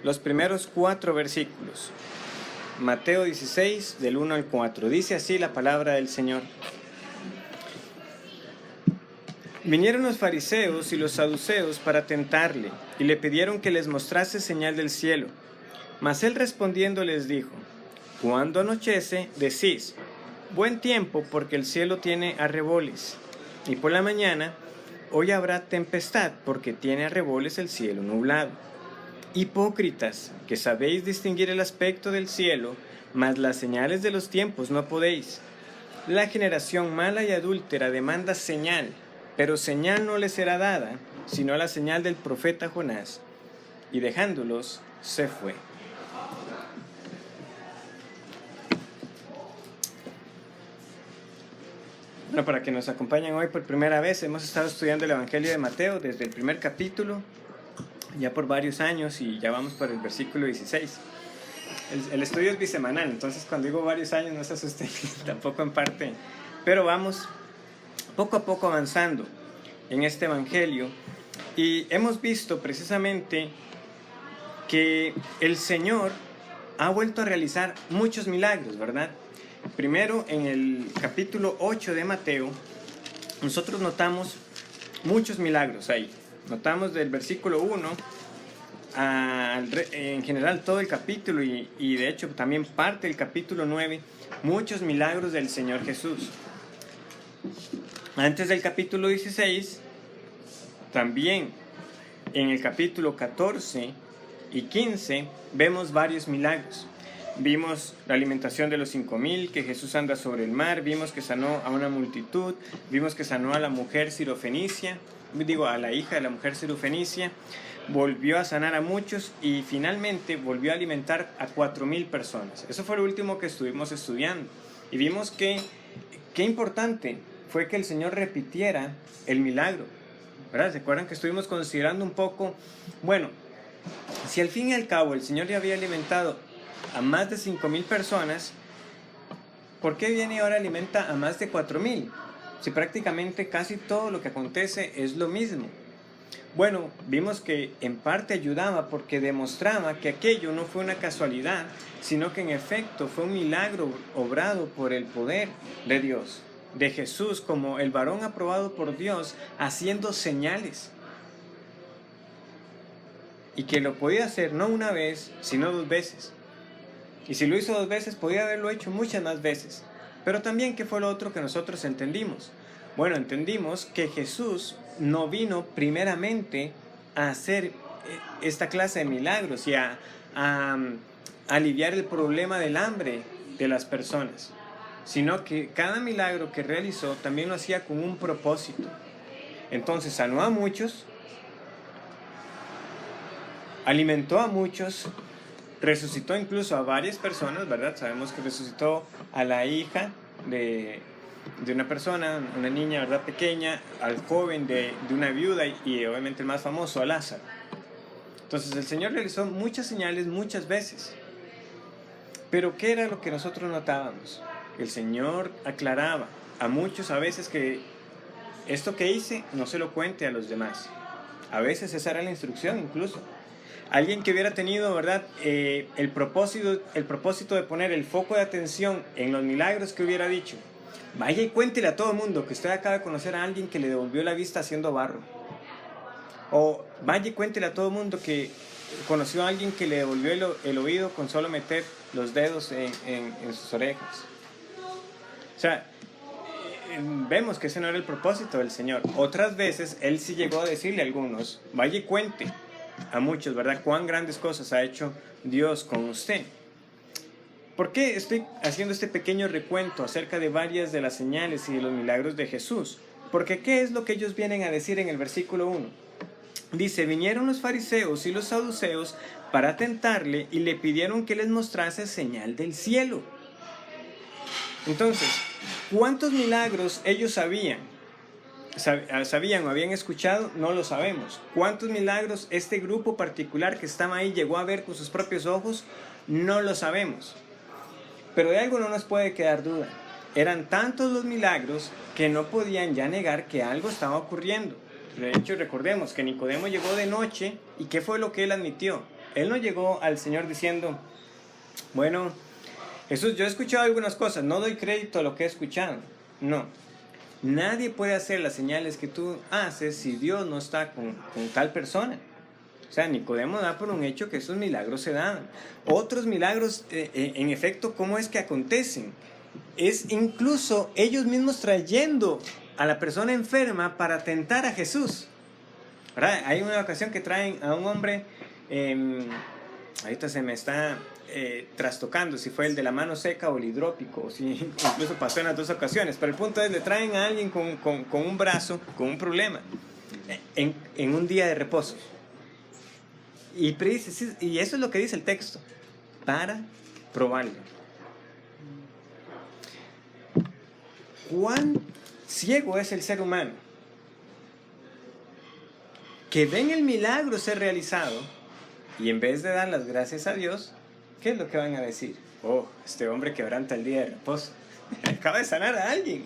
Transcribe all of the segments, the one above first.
los primeros 4 versículos. Mateo 16, del 1 al 4. Dice así la palabra del Señor. Vinieron los fariseos y los saduceos para tentarle, y le pidieron que les mostrase señal del cielo. Mas él respondiendo les dijo: Cuando anochece, decís, buen tiempo, porque el cielo tiene arreboles. Y por la mañana, hoy habrá tempestad, porque tiene arreboles el cielo nublado. Hipócritas, que sabéis distinguir el aspecto del cielo, mas las señales de los tiempos no podéis. La generación mala y adúltera demanda señal, pero señal no le será dada, sino la señal del profeta Jonás. Y dejándolos, se fue. Bueno, para que nos acompañen hoy por primera vez, hemos estado estudiando el Evangelio de Mateo desde el primer capítulo, ya por varios años, y ya vamos por el versículo 16. El estudio es bisemanal, entonces cuando digo varios años no se asusten, tampoco en parte, pero vamos poco a poco avanzando en este Evangelio, y hemos visto precisamente que el Señor ha vuelto a realizar muchos milagros, ¿verdad? Primero, en el capítulo 8 de Mateo, nosotros notamos muchos milagros ahí. Notamos del versículo 1 en general todo el capítulo y de hecho también parte del capítulo 9, muchos milagros del Señor Jesús. Antes del capítulo 16, también en el capítulo 14 y 15 vemos varios milagros. Vimos la alimentación de los 5,000, que Jesús anda sobre el mar, vimos que sanó a una multitud, vimos que sanó a la mujer sirofenicia, a la hija de la mujer sirofenicia, volvió a sanar a muchos y finalmente volvió a alimentar a 4,000 personas. Eso fue lo último que estuvimos estudiando y vimos que qué importante fue que el Señor repitiera el milagro, ¿verdad? ¿Se acuerdan que estuvimos considerando un poco? Bueno, si al fin y al cabo el Señor ya había alimentado a más de 5,000 personas, ¿por qué viene y ahora alimenta a más de 4,000? Si prácticamente casi todo lo que acontece es lo mismo. Bueno, vimos que en parte ayudaba porque demostraba que aquello no fue una casualidad, sino que en efecto fue un milagro obrado por el poder de Dios, de Jesús como el varón aprobado por Dios, haciendo señales. Y que lo podía hacer no una vez, sino 2 veces. Y si lo hizo 2 veces, podía haberlo hecho muchas más veces. Pero también, ¿qué fue lo otro que nosotros entendimos? Bueno, entendimos que Jesús no vino primeramente a hacer esta clase de milagros y a aliviar el problema del hambre de las personas, sino que cada milagro que realizó también lo hacía con un propósito. Entonces sanó a muchos, alimentó a muchos, resucitó incluso a varias personas, ¿verdad? Sabemos que resucitó a la hija de una persona, una niña, ¿verdad? Pequeña, al joven de una viuda y obviamente el más famoso, a Lázaro. Entonces el Señor realizó muchas señales muchas veces. Pero ¿qué era lo que nosotros notábamos? El Señor aclaraba a muchos a veces que esto que hice no se lo cuente a los demás. A veces esa era la instrucción incluso. Alguien que hubiera tenido, ¿verdad? El propósito de poner el foco de atención en los milagros que hubiera dicho. Vaya y cuéntele a todo el mundo que usted acaba de conocer a alguien que le devolvió la vista haciendo barro. O vaya y cuéntele a todo el mundo que conoció a alguien que le devolvió el oído con solo meter los dedos en sus orejas. O sea, vemos que ese no era el propósito del Señor. Otras veces Él sí llegó a decirle a algunos, vaya y cuente a muchos, ¿verdad? Cuán grandes cosas ha hecho Dios con usted. ¿Por qué estoy haciendo este pequeño recuento acerca de varias de las señales y de los milagros de Jesús? Porque ¿qué es lo que ellos vienen a decir en el versículo 1? Dice, vinieron los fariseos y los saduceos para tentarle y le pidieron que les mostrase señal del cielo. Entonces, ¿cuántos milagros ellos sabían o habían escuchado? No lo sabemos. ¿Cuántos milagros este grupo particular que estaba ahí llegó a ver con sus propios ojos? No lo sabemos. Pero de algo no nos puede quedar duda. Eran tantos los milagros que no podían ya negar que algo estaba ocurriendo. De hecho, recordemos que Nicodemo llegó de noche y ¿qué fue lo que él admitió? Él no llegó al Señor diciendo, bueno, Jesús, yo he escuchado algunas cosas, no doy crédito a lo que he escuchado. No, nadie puede hacer las señales que tú haces si Dios no está con tal persona. O sea, Nicodemo da por un hecho que esos milagros se dan. Otros milagros, en efecto, ¿cómo es que acontecen? Es incluso ellos mismos trayendo a la persona enferma para tentar a Jesús. ¿Verdad? Hay una ocasión que traen a un hombre, ahorita se me está trastocando si fue el de la mano seca o el hidrópico, o si incluso pasó en las dos ocasiones, pero el punto es, le traen a alguien con un brazo, con un problema, en un día de reposo. Y eso es lo que dice el texto, para probarlo. ¿Cuán ciego es el ser humano? Que ven el milagro ser realizado y en vez de dar las gracias a Dios, ¿qué es lo que van a decir? Oh, este hombre quebranta el día de reposo. Acaba de sanar a alguien.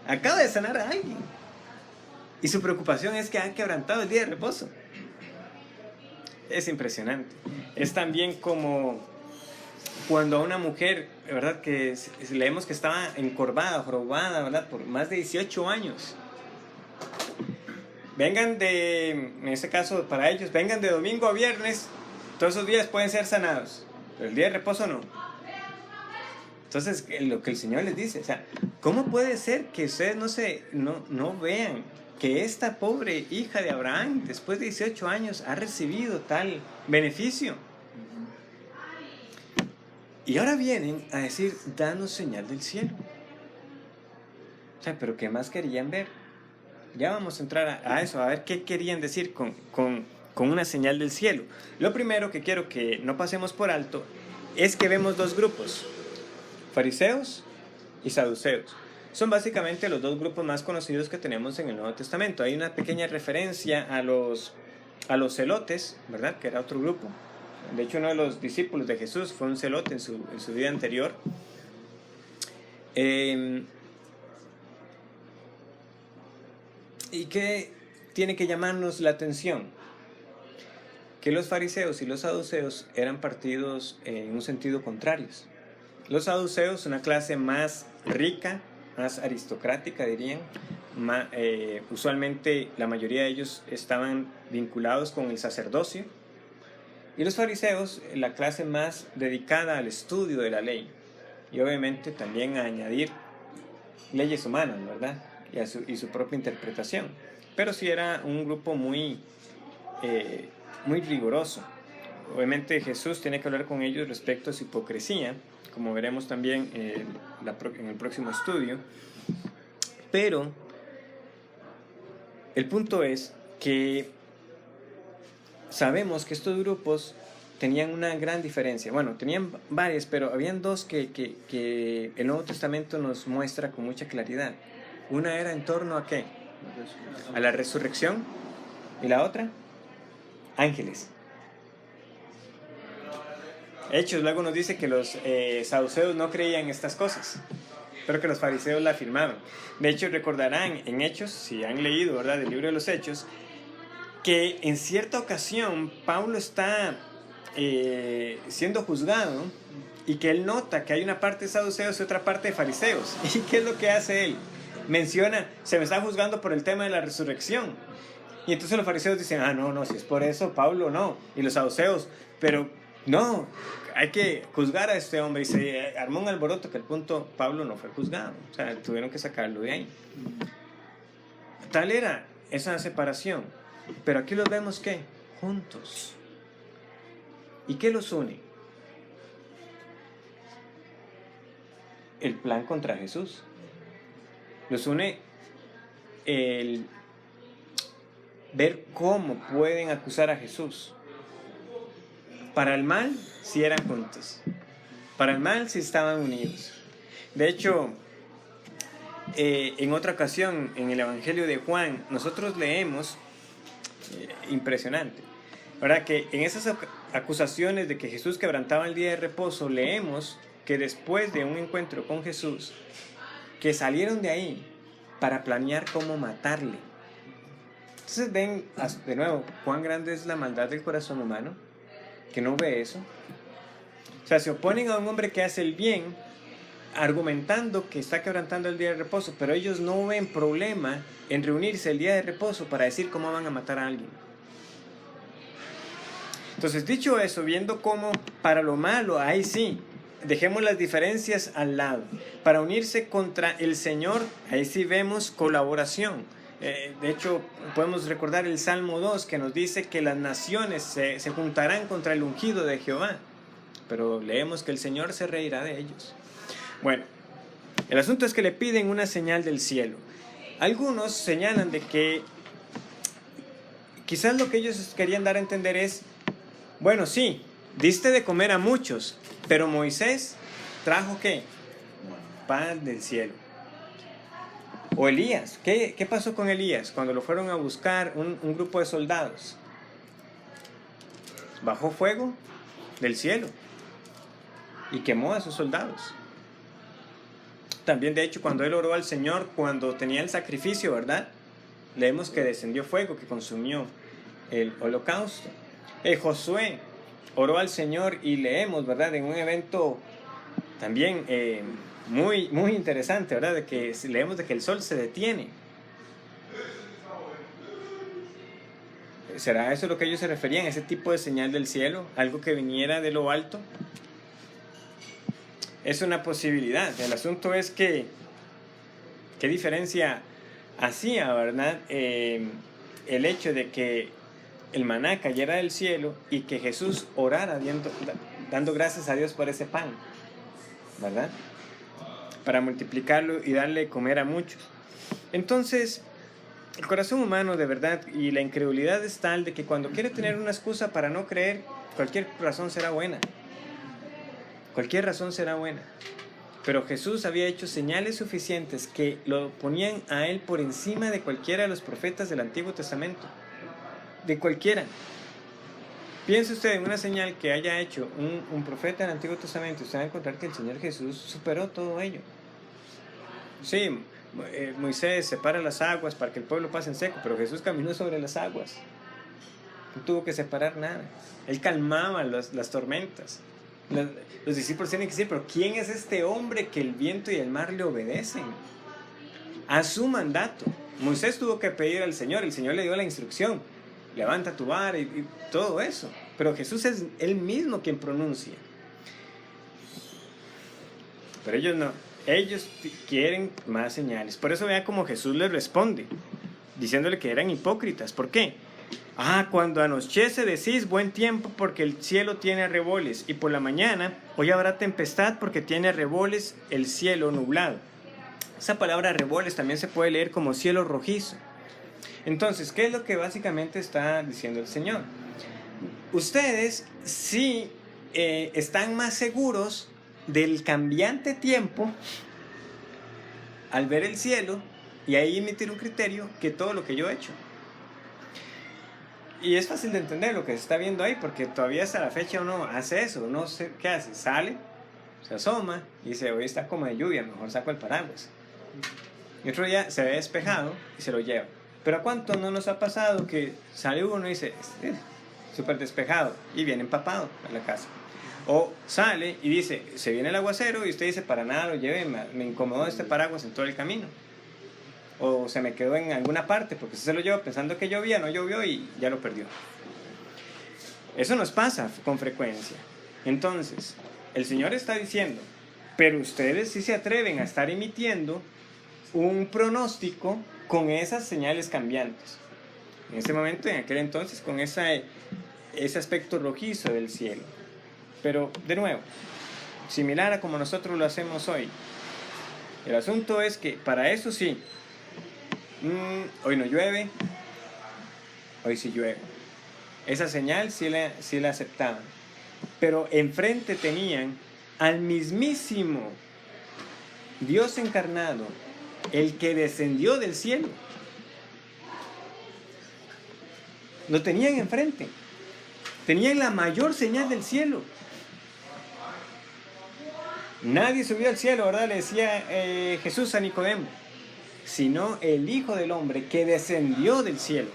Acaba de sanar a alguien. Y su preocupación es que han quebrantado el día de reposo. Es impresionante. Es también como cuando a una mujer, ¿verdad? Que leemos que estaba encorvada, jorobada, ¿verdad? Por más de 18 años. En este caso para ellos, vengan de domingo a viernes, todos esos días pueden ser sanados, pero el día de reposo no. Entonces, lo que el Señor les dice, o sea, ¿cómo puede ser que ustedes no vean que esta pobre hija de Abraham, después de 18 años, ha recibido tal beneficio? Y ahora vienen a decir, danos señal del cielo. O sea, ¿pero qué más querían ver? Ya vamos a entrar a eso, a ver qué querían decir con una señal del cielo. Lo primero que quiero que no pasemos por alto es que vemos dos grupos, fariseos y saduceos. Son básicamente los dos grupos más conocidos que tenemos en el Nuevo Testamento. Hay una pequeña referencia a los celotes, ¿verdad? Que era otro grupo. De hecho, uno de los discípulos de Jesús fue un celote en su vida anterior. ¿Y qué tiene que llamarnos la atención? Que los fariseos y los saduceos eran partidos en un sentido contrarios. Los saduceos, una clase más rica, más aristocrática dirían, usualmente la mayoría de ellos estaban vinculados con el sacerdocio, y los fariseos, la clase más dedicada al estudio de la ley, y obviamente también a añadir leyes humanas, ¿verdad? Y su propia interpretación. Pero sí era un grupo muy riguroso. Obviamente Jesús tiene que hablar con ellos respecto a su hipocresía, como veremos también en el próximo estudio. Pero el punto es que sabemos que estos grupos tenían una gran diferencia. Bueno, tenían varias, pero habían dos que el Nuevo Testamento nos muestra con mucha claridad. Una era en torno a ¿qué? A la resurrección. ¿Y la otra? Ángeles. Hechos luego nos dice que los saduceos no creían estas cosas, pero que los fariseos la afirmaban. De hecho, recordarán en Hechos, si han leído, ¿verdad?, el libro de los Hechos, que en cierta ocasión Pablo está siendo juzgado y que él nota que hay una parte de saduceos y otra parte de fariseos. ¿Y qué es lo que hace él? Menciona, se me está juzgando por el tema de la resurrección. Y entonces los fariseos dicen, no, si es por eso, Pablo no. Y los saduceos, pero no, hay que juzgar a este hombre. Y se armó un alboroto que al punto Pablo no fue juzgado. O sea, tuvieron que sacarlo de ahí. Tal era esa separación. Pero aquí los vemos, ¿qué? Juntos. ¿Y qué los une? El plan contra Jesús. Los une el ver cómo pueden acusar a Jesús. Para el mal, si eran juntos. Para el mal, si estaban unidos. De hecho, en otra ocasión, en el Evangelio de Juan, nosotros leemos, impresionante, ¿verdad?, que en esas acusaciones de que Jesús quebrantaba el día de reposo, leemos que después de un encuentro con Jesús, que salieron de ahí para planear cómo matarle. Entonces ven de nuevo cuán grande es la maldad del corazón humano. que no ve eso. O sea, se oponen a un hombre que hace el bien, argumentando que está quebrantando el día de reposo, pero ellos no ven problema en reunirse el día de reposo para decir cómo van a matar a alguien. Entonces, dicho eso, viendo cómo para lo malo, ahí sí, dejemos las diferencias al lado. Para unirse contra el Señor, ahí sí vemos colaboración. De hecho, podemos recordar el Salmo 2 que nos dice que las naciones se juntarán contra el ungido de Jehová. Pero leemos que el Señor se reirá de ellos. Bueno, el asunto es que le piden una señal del cielo. Algunos señalan de que quizás lo que ellos querían dar a entender es, bueno, sí, diste de comer a muchos, pero Moisés trajo ¿qué? Pan del cielo. O Elías, ¿qué pasó con Elías cuando lo fueron a buscar un grupo de soldados? Bajó fuego del cielo y quemó a sus soldados. También, de hecho, cuando él oró al Señor, cuando tenía el sacrificio, ¿verdad? Leemos que descendió fuego que consumió el holocausto. Josué oró al Señor y leemos, ¿verdad? En un evento también muy interesante, ¿verdad? De que leemos de que el sol se detiene. ¿Será eso lo que ellos se referían? ¿Ese tipo de señal del cielo? ¿Algo que viniera de lo alto? Es una posibilidad. El asunto es que ¿qué diferencia hacía, verdad? El hecho de que el maná cayera del cielo y que Jesús orara dando gracias a Dios por ese pan, ¿verdad? Para multiplicarlo y darle comer a muchos. Entonces, el corazón humano de verdad y la incredulidad es tal de que cuando quiere tener una excusa para no creer, cualquier razón será buena. Cualquier razón será buena. Pero Jesús había hecho señales suficientes que lo ponían a él por encima de cualquiera de los profetas del Antiguo Testamento. De cualquiera. Piense usted en una señal que haya hecho un profeta del Antiguo Testamento y usted va a encontrar que el Señor Jesús superó todo ello. Sí, Moisés separa las aguas para que el pueblo pase en seco, pero Jesús caminó sobre las aguas. No tuvo que separar nada. Él calmaba las tormentas. Los discípulos tienen que decir, pero ¿quién es este hombre que el viento y el mar le obedecen? A su mandato. Moisés tuvo que pedir al Señor, el Señor le dio la instrucción, levanta tu vara y todo eso. Pero Jesús es él mismo quien pronuncia. Pero ellos no, ellos quieren más señales. Por eso vea cómo Jesús les responde, diciéndole que eran hipócritas. ¿Por qué? Cuando anochece decís buen tiempo porque el cielo tiene arreboles, y por la mañana hoy habrá tempestad porque tiene arreboles el cielo nublado. Esa palabra arreboles también se puede leer como cielo rojizo. Entonces, ¿qué es lo que básicamente está diciendo el Señor? Ustedes sí están más seguros del cambiante tiempo al ver el cielo y ahí emitir un criterio que todo lo que yo he hecho. Y es fácil de entender lo que se está viendo ahí, porque todavía hasta la fecha uno hace eso. Uno ¿qué hace? Sale, se asoma y dice, hoy está como de lluvia, mejor saco el paraguas. Y otro día se ve despejado y se lo lleva. Pero ¿a cuánto no nos ha pasado que sale uno y dice, súper despejado, y viene empapado a la casa? O sale y dice, se viene el aguacero, y usted dice, para nada lo lleve, me incomodó este paraguas en todo el camino. O se me quedó en alguna parte, porque usted se lo llevó pensando que llovía, no llovió y ya lo perdió. Eso nos pasa con frecuencia. Entonces, el Señor está diciendo, pero ustedes sí se atreven a estar emitiendo un pronóstico con esas señales cambiantes. En ese momento, en aquel entonces, con ese aspecto rojizo del cielo. Pero, de nuevo, similar a como nosotros lo hacemos hoy. El asunto es que para eso sí, hoy no llueve, hoy sí llueve. Esa señal sí la aceptaban. Pero enfrente tenían al mismísimo Dios encarnado, el que descendió del cielo. Lo tenían enfrente. Tenían la mayor señal del cielo. Nadie subió al cielo, ¿verdad? Le decía Jesús a Nicodemo, sino el Hijo del Hombre que descendió del cielo.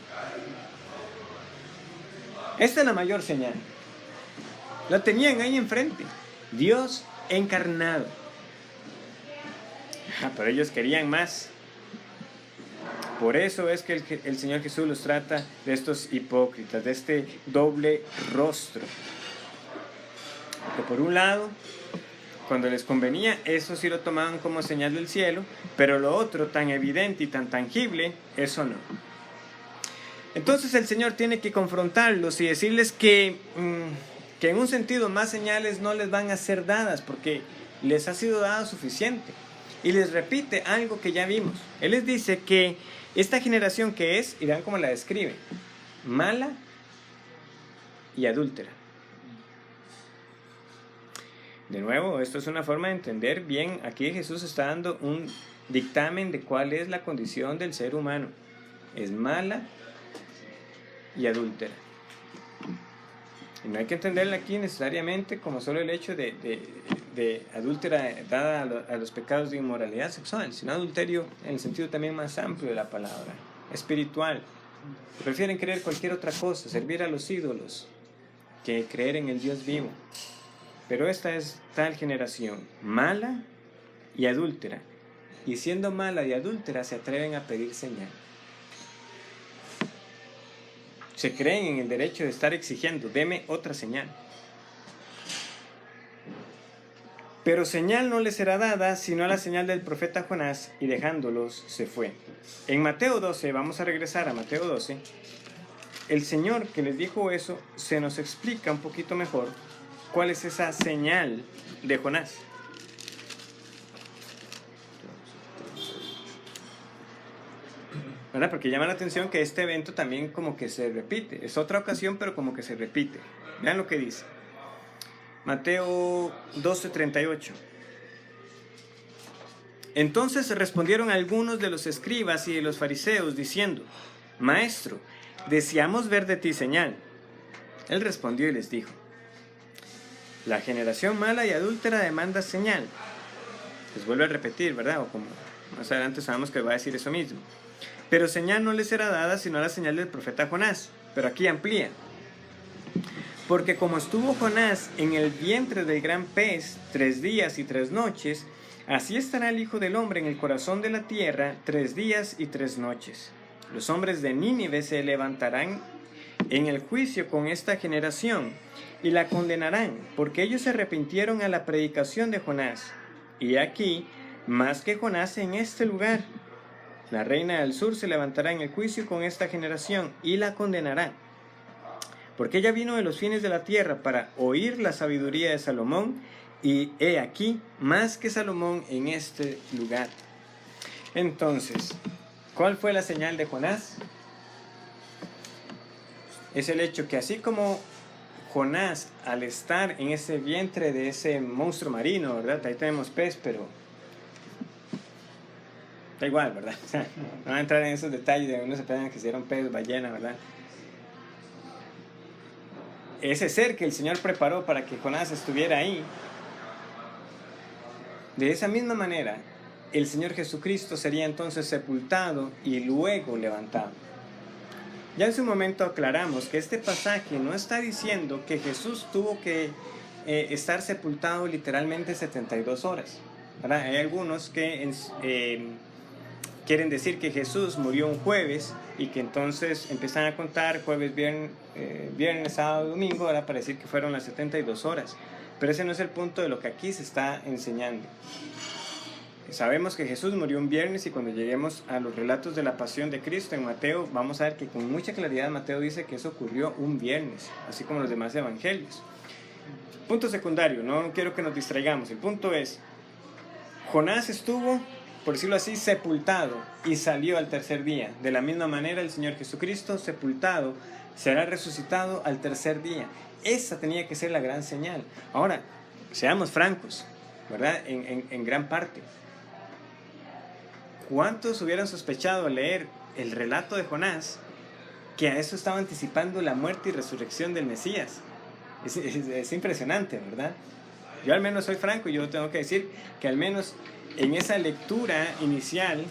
Esta es la mayor señal. Lo tenían ahí enfrente. Dios encarnado. Pero ellos querían más. Por eso es que el Señor Jesús los trata de estos hipócritas, de este doble rostro. Porque por un lado, cuando les convenía, eso sí lo tomaban como señal del cielo, pero lo otro, tan evidente y tan tangible, eso no. Entonces el Señor tiene que confrontarlos y decirles que en un sentido más señales no les van a ser dadas, porque les ha sido dado suficiente. Y les repite algo que ya vimos. Él les dice que esta generación que es, y vean cómo la describe, mala y adúltera. De nuevo, esto es una forma de entender bien. Aquí Jesús está dando un dictamen de cuál es la condición del ser humano. Es mala y adúltera. Y no hay que entenderla aquí necesariamente como solo el hecho de adúltera dada a los pecados de inmoralidad sexual, sino adulterio en el sentido también más amplio de la palabra, espiritual. Prefieren creer cualquier otra cosa, servir a los ídolos, que creer en el Dios vivo. Pero esta es tal generación, mala y adúltera. Y siendo mala y adúltera se atreven a pedir señal. Se creen en el derecho de estar exigiendo, deme otra señal. Pero señal no les será dada, sino la señal del profeta Jonás, y dejándolos se fue. En Mateo 12, vamos a regresar a Mateo 12, el Señor que les dijo eso, se nos explica un poquito mejor cuál es esa señal de Jonás. ¿Verdad? Porque llama la atención que este evento también como que se repite. Es otra ocasión, pero como que se repite. Vean lo que dice. Mateo 12:38. Entonces respondieron algunos de los escribas y de los fariseos diciendo: Maestro, deseamos ver de ti señal. Él respondió y les dijo: la generación mala y adúltera demanda señal. Les vuelve a repetir, ¿verdad? O como más adelante sabemos que va a decir eso mismo. Pero señal no les será dada sino la señal del profeta Jonás. Pero aquí amplía. Porque como estuvo Jonás en el vientre del gran pez 3 días y 3 noches, así estará el Hijo del Hombre en el corazón de la tierra 3 días y 3 noches. Los hombres de Nínive se levantarán en el juicio con esta generación y la condenarán, porque ellos se arrepintieron a la predicación de Jonás. Y aquí, más que Jonás en este lugar. La reina del sur se levantará en el juicio con esta generación y la condenará. Porque ella vino de los fines de la tierra para oír la sabiduría de Salomón, y he aquí, más que Salomón en este lugar. Entonces, ¿cuál fue la señal de Jonás? Es el hecho que así como Jonás, al estar en ese vientre de ese monstruo marino, ¿verdad? Ahí tenemos pez, pero da igual, ¿verdad? O sea, no va a entrar en esos detalles de uno se piensa que hicieron pez, ballena, ¿verdad? Ese ser que el Señor preparó para que Jonás estuviera ahí, de esa misma manera, el Señor Jesucristo sería entonces sepultado y luego levantado. Ya en su momento aclaramos que este pasaje no está diciendo que Jesús tuvo que estar sepultado literalmente 72 horas. ¿Verdad? Hay algunos que quieren decir que Jesús murió un jueves y que entonces empiezan a contar jueves, viernes, sábado, domingo, ¿verdad? Para decir que fueron las 72 horas. Pero ese no es el punto de lo que aquí se está enseñando. Sabemos que Jesús murió un viernes y cuando lleguemos a los relatos de la pasión de Cristo en Mateo, vamos a ver que con mucha claridad Mateo dice que eso ocurrió un viernes, así como los demás evangelios. Punto secundario, no quiero que nos distraigamos. El punto es, Jonás estuvo, por decirlo así, sepultado y salió al tercer día. De la misma manera el Señor Jesucristo, sepultado, será resucitado al tercer día. Esa tenía que ser la gran señal. Ahora, seamos francos, ¿verdad? En gran parte. ¿Cuántos hubieran sospechado al leer el relato de Jonás que a eso estaba anticipando la muerte y resurrección del Mesías? Es impresionante, ¿verdad? Yo al menos soy franco y yo tengo que decir que al menos en esa lectura inicial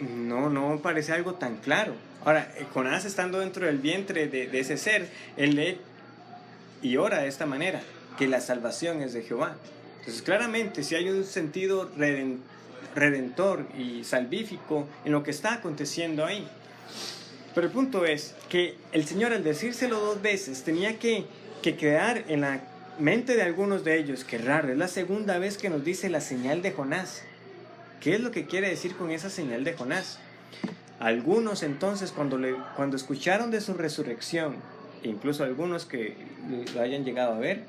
no parece algo tan claro. Ahora, Jonás estando dentro del vientre de ese ser, él lee y ora de esta manera, que la salvación es de Jehová. Entonces claramente si hay un sentido redentor y salvífico en lo que está aconteciendo ahí. Pero el punto es que el Señor, al decírselo 2 veces, tenía que quedar en la mente de algunos de ellos que raro, es la segunda vez que nos dice la señal de Jonás. ¿Qué es lo que quiere decir con esa señal de Jonás? Algunos entonces cuando escucharon de su resurrección, incluso algunos que lo hayan llegado a ver,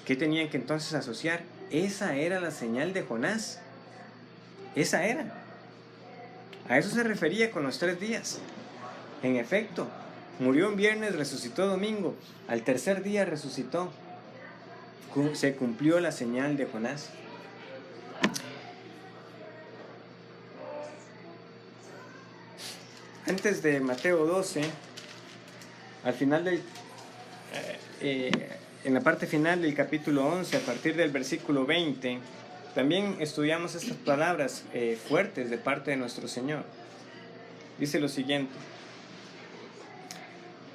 ¿qué tenían que entonces asociar? Esa era la señal de Jonás. Esa era. A eso se refería con los 3 días. En efecto, murió un viernes, resucitó domingo, al tercer día resucitó. Se cumplió la señal de Jonás. Antes de Mateo 12, al final en la parte final del capítulo 11, a partir del versículo 20, también estudiamos estas palabras fuertes de parte de nuestro Señor. Dice lo siguiente: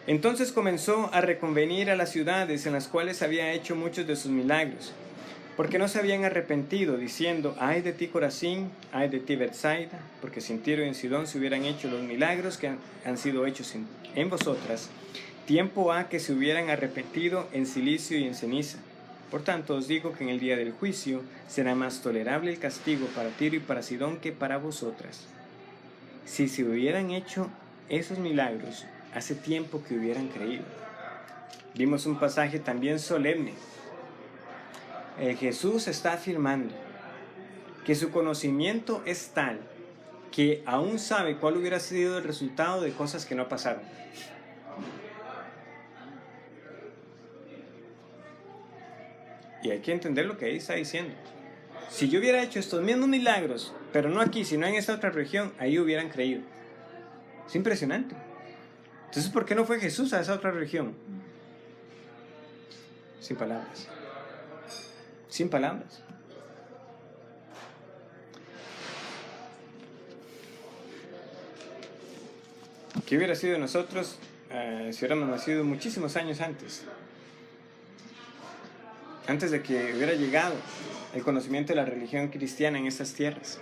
entonces comenzó a reconvenir a las ciudades en las cuales había hecho muchos de sus milagros, porque no se habían arrepentido, diciendo: ay de ti Corazín, ay de ti Betsaida, porque si en Tiro y en Sidón se hubieran hecho los milagros que han sido hechos en vosotras, tiempo ha que se hubieran arrepentido en cilicio y en ceniza. Por tanto os digo que en el día del juicio será más tolerable el castigo para Tiro y para Sidón que para vosotras. Si se hubieran hecho esos milagros, hace tiempo que hubieran creído. Vimos un pasaje también solemne. Jesús está afirmando que su conocimiento es tal que aún sabe cuál hubiera sido el resultado de cosas que no pasaron. Y hay que entender lo que ahí está diciendo. Si yo hubiera hecho estos mismos milagros, pero no aquí, sino en esta otra región, ahí hubieran creído. Es impresionante. Entonces, ¿por qué no fue Jesús a esa otra región? Sin palabras. Sin palabras. ¿Qué hubiera sido de nosotros si hubiéramos nacido muchísimos años antes? Antes de que hubiera llegado el conocimiento de la religión cristiana en estas tierras.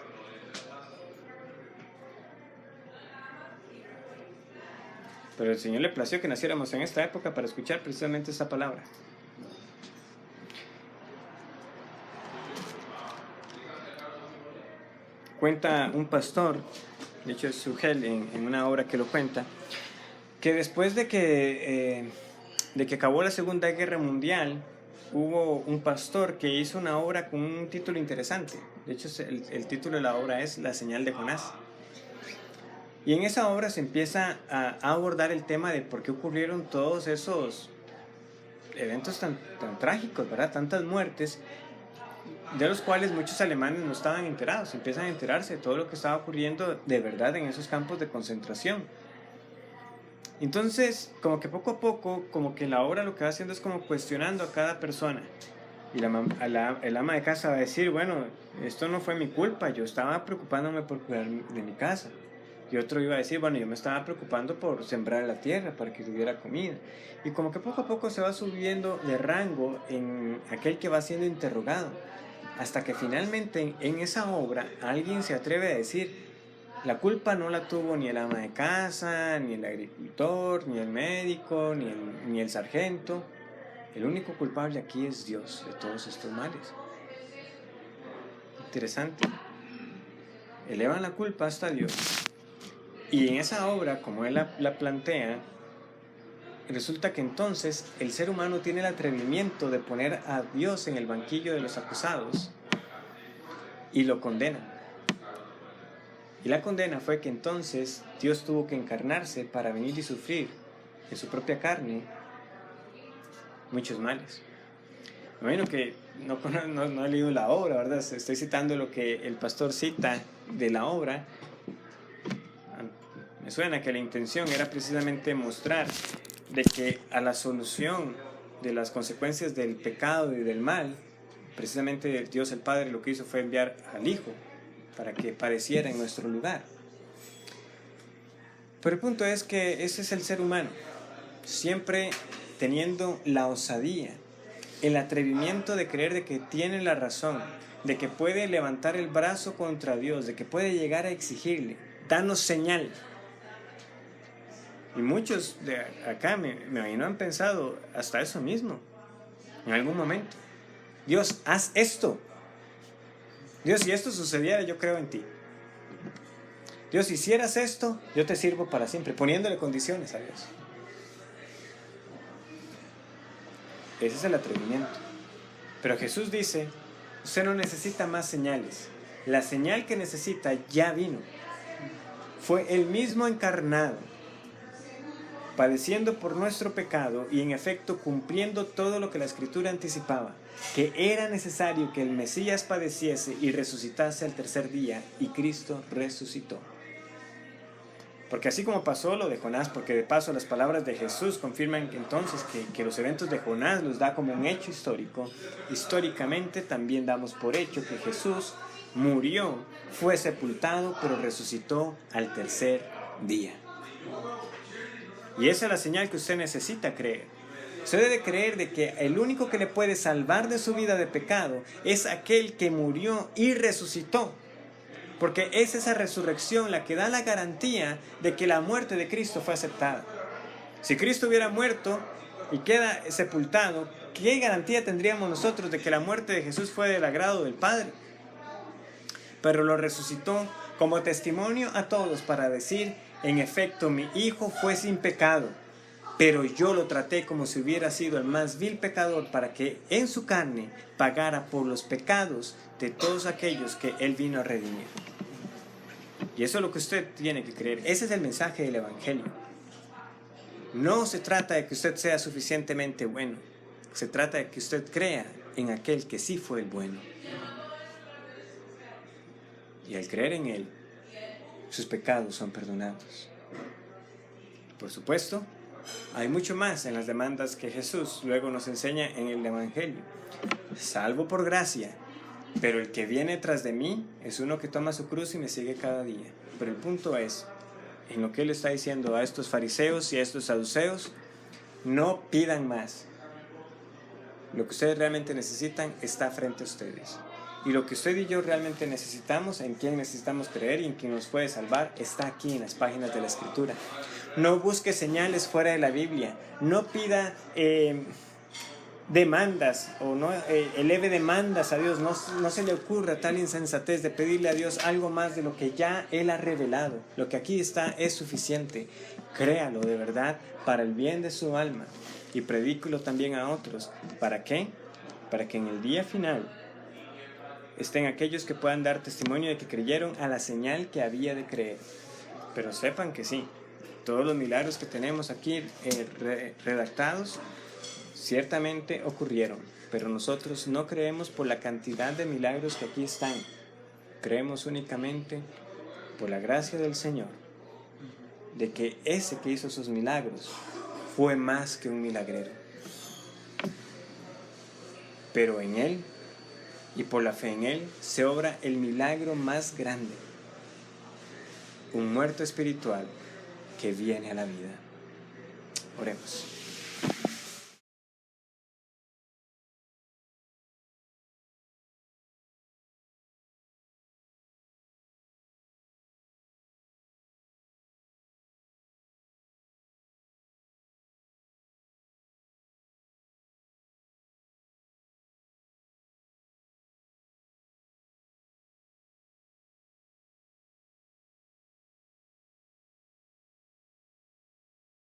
Pero el Señor le plació que naciéramos en esta época para escuchar precisamente esta palabra. Cuenta un pastor, de hecho es Sugel en una obra que lo cuenta, que después de que acabó la Segunda Guerra Mundial, hubo un pastor que hizo una obra con un título interesante. De hecho el título de la obra es La señal de Jonás. Y en esa obra se empieza a abordar el tema de por qué ocurrieron todos esos eventos tan trágicos, ¿verdad? Tantas muertes, de los cuales muchos alemanes no estaban enterados. Empiezan a enterarse de todo lo que estaba ocurriendo de verdad en esos campos de concentración. Entonces, como que poco a poco, como que la obra lo que va haciendo es como cuestionando a cada persona. Y el ama de casa va a decir: bueno, esto no fue mi culpa, yo estaba preocupándome por cuidar de mi casa. Y otro iba a decir: bueno, yo me estaba preocupando por sembrar la tierra para que tuviera comida. Y como que poco a poco se va subiendo de rango en aquel que va siendo interrogado, hasta que finalmente en esa obra alguien se atreve a decir: la culpa no la tuvo ni el ama de casa, ni el agricultor, ni el médico, ni el sargento. El único culpable aquí es Dios de todos estos males. Interesante. Elevan la culpa hasta Dios. Y en esa obra, como él la plantea, resulta que entonces el ser humano tiene el atrevimiento de poner a Dios en el banquillo de los acusados y lo condena. Y la condena fue que entonces Dios tuvo que encarnarse para venir y sufrir en su propia carne muchos males. Me imagino que no he leído la obra, ¿verdad? Estoy citando lo que el pastor cita de la obra. Me suena que la intención era precisamente mostrar de que a la solución de las consecuencias del pecado y del mal, precisamente Dios el Padre lo que hizo fue enviar al Hijo para que padeciera en nuestro lugar. Pero el punto es que ese es el ser humano. Siempre teniendo la osadía, el atrevimiento de creer de que tiene la razón, de que puede levantar el brazo contra Dios, de que puede llegar a exigirle, danos señal. Y muchos de acá me imagino han pensado hasta eso mismo, en algún momento. Dios, haz esto. Dios, si esto sucediera, yo creo en ti. Dios, si hicieras esto, yo te sirvo para siempre, poniéndole condiciones a Dios. Ese es el atrevimiento. Pero Jesús dice, usted no necesita más señales. La señal que necesita ya vino. Fue Él mismo encarnado, padeciendo por nuestro pecado y en efecto cumpliendo todo lo que la Escritura anticipaba, que era necesario que el Mesías padeciese y resucitase al tercer día, y Cristo resucitó. Porque así como pasó lo de Jonás, porque de paso las palabras de Jesús confirman que entonces que los eventos de Jonás los da como un hecho histórico, históricamente también damos por hecho que Jesús murió, fue sepultado, pero resucitó al tercer día. Y esa es la señal que usted necesita creer. Usted debe creer de que el único que le puede salvar de su vida de pecado es aquel que murió y resucitó. Porque es esa resurrección la que da la garantía de que la muerte de Cristo fue aceptada. Si Cristo hubiera muerto y queda sepultado, ¿qué garantía tendríamos nosotros de que la muerte de Jesús fue del agrado del Padre? Pero lo resucitó como testimonio a todos para decir, en efecto, mi hijo fue sin pecado, pero yo lo traté como si hubiera sido el más vil pecador para que en su carne pagara por los pecados de todos aquellos que Él vino a redimir. Y eso es lo que usted tiene que creer. Ese es el mensaje del Evangelio. No se trata de que usted sea suficientemente bueno. Se trata de que usted crea en aquel que sí fue el bueno. Y al creer en Él, sus pecados son perdonados. Por supuesto, hay mucho más en las demandas que Jesús luego nos enseña en el Evangelio. Salvo por gracia, pero el que viene tras de mí es uno que toma su cruz y me sigue cada día. Pero el punto es, en lo que Él está diciendo a estos fariseos y a estos saduceos, no pidan más. Lo que ustedes realmente necesitan está frente a ustedes. Y lo que usted y yo realmente necesitamos, en quien necesitamos creer y en quien nos puede salvar, está aquí en las páginas de la Escritura. No busque señales fuera de la Biblia. No pida demandas o no eleve demandas a Dios. No se le ocurra tal insensatez de pedirle a Dios algo más de lo que ya Él ha revelado. Lo que aquí está es suficiente. Créalo de verdad para el bien de su alma y predíquelo también a otros. ¿Para qué? Para que en el día final estén aquellos que puedan dar testimonio de que creyeron a la señal que había de creer. Pero sepan que sí, todos los milagros que tenemos aquí redactados ciertamente ocurrieron, pero nosotros no creemos por la cantidad de milagros que aquí están. Creemos únicamente por la gracia del Señor, de que ese que hizo esos milagros fue más que un milagrero. Pero en Él, y por la fe en Él, se obra el milagro más grande. Un muerto espiritual que viene a la vida. Oremos.